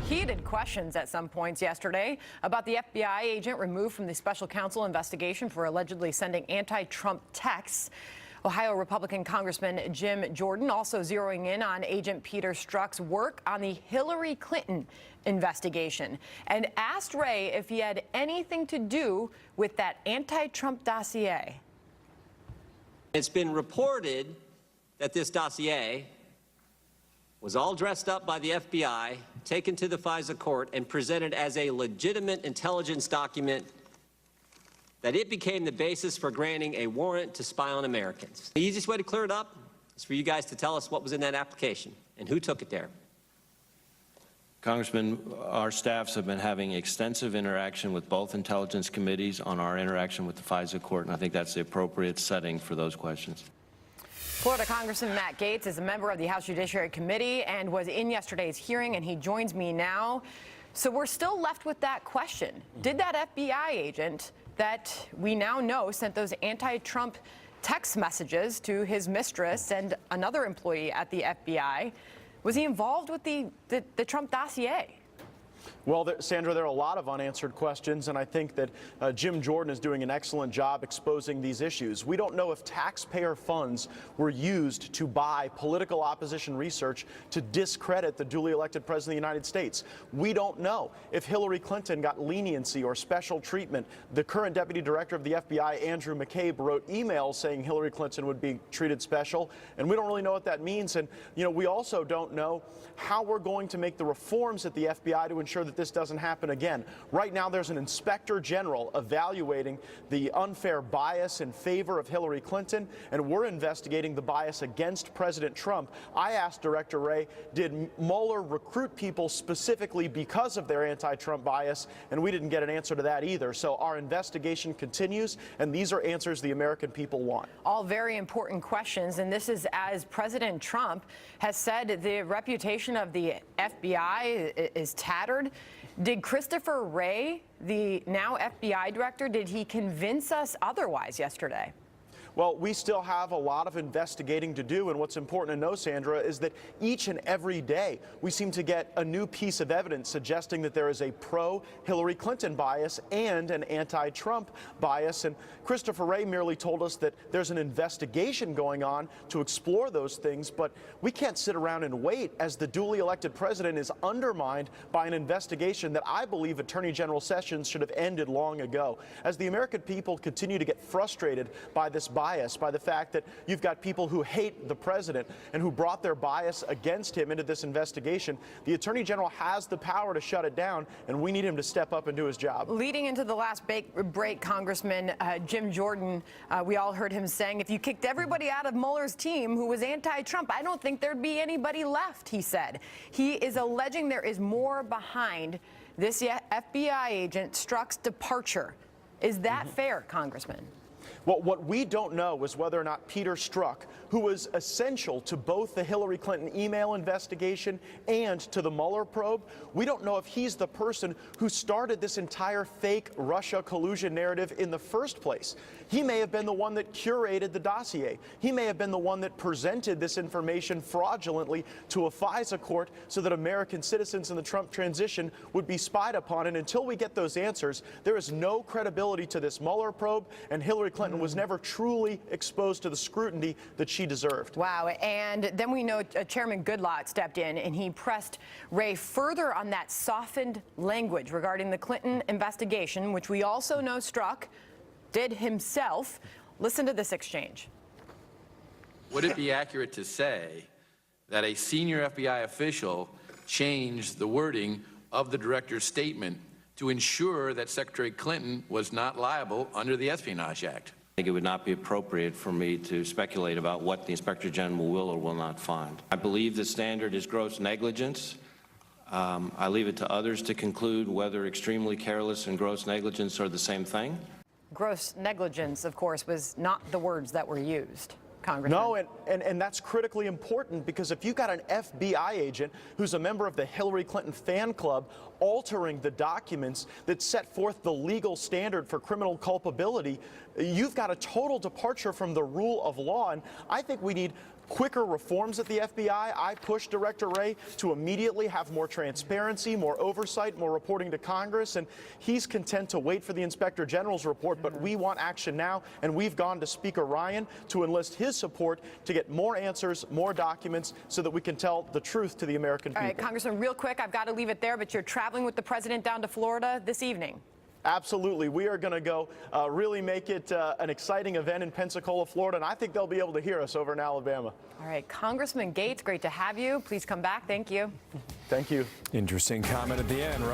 Heated questions at some points yesterday about the FBI agent removed from the special counsel investigation for allegedly sending anti-Trump texts. Ohio Republican Congressman Jim Jordan also zeroing in on Agent Peter Strzok's work on the Hillary Clinton investigation and asked Wray if he had anything to do with that anti-Trump dossier. It's been reported that this dossier was all dressed up by the FBI, taken to the FISA court, and presented as a legitimate intelligence document, that it became the basis for granting a warrant to spy on Americans. The easiest way to clear it up is for you guys to tell us what was in that application and who took it there. Congressman, our staffs have been having extensive interaction with both intelligence committees on our interaction with the FISA court, and I think that's the appropriate setting for those questions. Florida Congressman Matt Gaetz is a member of the House Judiciary Committee and was in yesterday's hearing, and he joins me now. So we're still left with that question. Did that FBI agent that we now know sent those anti-Trump text messages to his mistress and another employee at the FBI, was he involved with the Trump dossier? Well, Sandra, there are a lot of unanswered questions, and I think that Jim Jordan is doing an excellent job exposing these issues. We don't know if taxpayer funds were used to buy political opposition research to discredit the duly elected president of the United States. We don't know if Hillary Clinton got leniency or special treatment. The current deputy director of the FBI, Andrew McCabe, wrote emails saying Hillary Clinton would be treated special, and we don't really know what that means. And, you know, we also don't know how we're going to make the reforms at the FBI to ensure that this doesn't happen again. Right now, there's an inspector general evaluating the unfair bias in favor of Hillary Clinton, and we're investigating the bias against President Trump. I asked Director Wray, did Mueller recruit people specifically because of their anti-Trump bias? And we didn't get an answer to that either. So our investigation continues, and these are answers the American people want. All very important questions, and this is as President Trump has said the reputation of the FBI is tattered. Did Christopher Wray, the now FBI director, did he convince us otherwise yesterday? Well, we still have a lot of investigating to do, and what's important to know, Sandra, is that each and every day we seem to get a new piece of evidence suggesting that there is a pro-Hillary Clinton bias and an anti-Trump bias, and Christopher Wray merely told us that there's an investigation going on to explore those things, but we can't sit around and wait as the duly elected president is undermined by an investigation that I believe Attorney General Sessions should have ended long ago. As the American people continue to get frustrated by this bias, by the fact that you've got people who hate the president and who brought their bias against him into this investigation, the Attorney General has the power to shut it down, and we need him to step up and do his job. Leading into the last break, Congressman Jim Jordan, we all heard him saying, if you kicked everybody out of Mueller's team who was anti-Trump, I don't think there'd be anybody left, he said. He is alleging there is more behind this FBI agent Strzok's departure. Is that fair, Congressman? Well, what we don't know is whether or not Peter Strzok, who was essential to both the Hillary Clinton email investigation and to the Mueller probe, we don't know if he's the person who started this entire fake Russia collusion narrative in the first place. He may have been the one that curated the dossier. He may have been the one that presented this information fraudulently to a FISA court so that American citizens in the Trump transition would be spied upon. And until we get those answers, there is no credibility to this Mueller probe, and Hillary Clinton was never truly exposed to the scrutiny that she deserved. Wow. And then we know Chairman Goodlatte stepped in and he pressed Wray further on that softened language regarding the Clinton investigation, which we also know Strzok did himself. Listen to this exchange. Would it be accurate to say that a senior FBI official changed the wording of the director's statement to ensure that Secretary Clinton was not liable under the Espionage Act? I think it would not be appropriate for me to speculate about what the Inspector General will or will not find. I believe the standard is gross negligence. I leave it to others to conclude whether extremely careless and gross negligence are the same thing. Gross negligence, of course, was not the words that were used. Congressman. No, and that's critically important, because if you've got an FBI agent who's a member of the Hillary Clinton fan club altering the documents that set forth the legal standard for criminal culpability, you've got a total departure from the rule of law. And I think we need quicker reforms at the FBI. I pushed Director Wray to immediately have more transparency, more oversight, more reporting to Congress, and he's content to wait for the Inspector General's report, but we want action now, and we've gone to Speaker Ryan to enlist his support to get more answers, more documents, so that we can tell the truth to the American people. All right, Congressman, real quick, I've got to leave it there, but you're traveling with the president down to Florida this evening. Absolutely. We are going to go really make it an exciting event in Pensacola, Florida, and I think they'll be able to hear us over in Alabama. All right, Congressman Gaetz, great to have you. Please come back. Thank you. Thank you. Interesting comment at the end, right?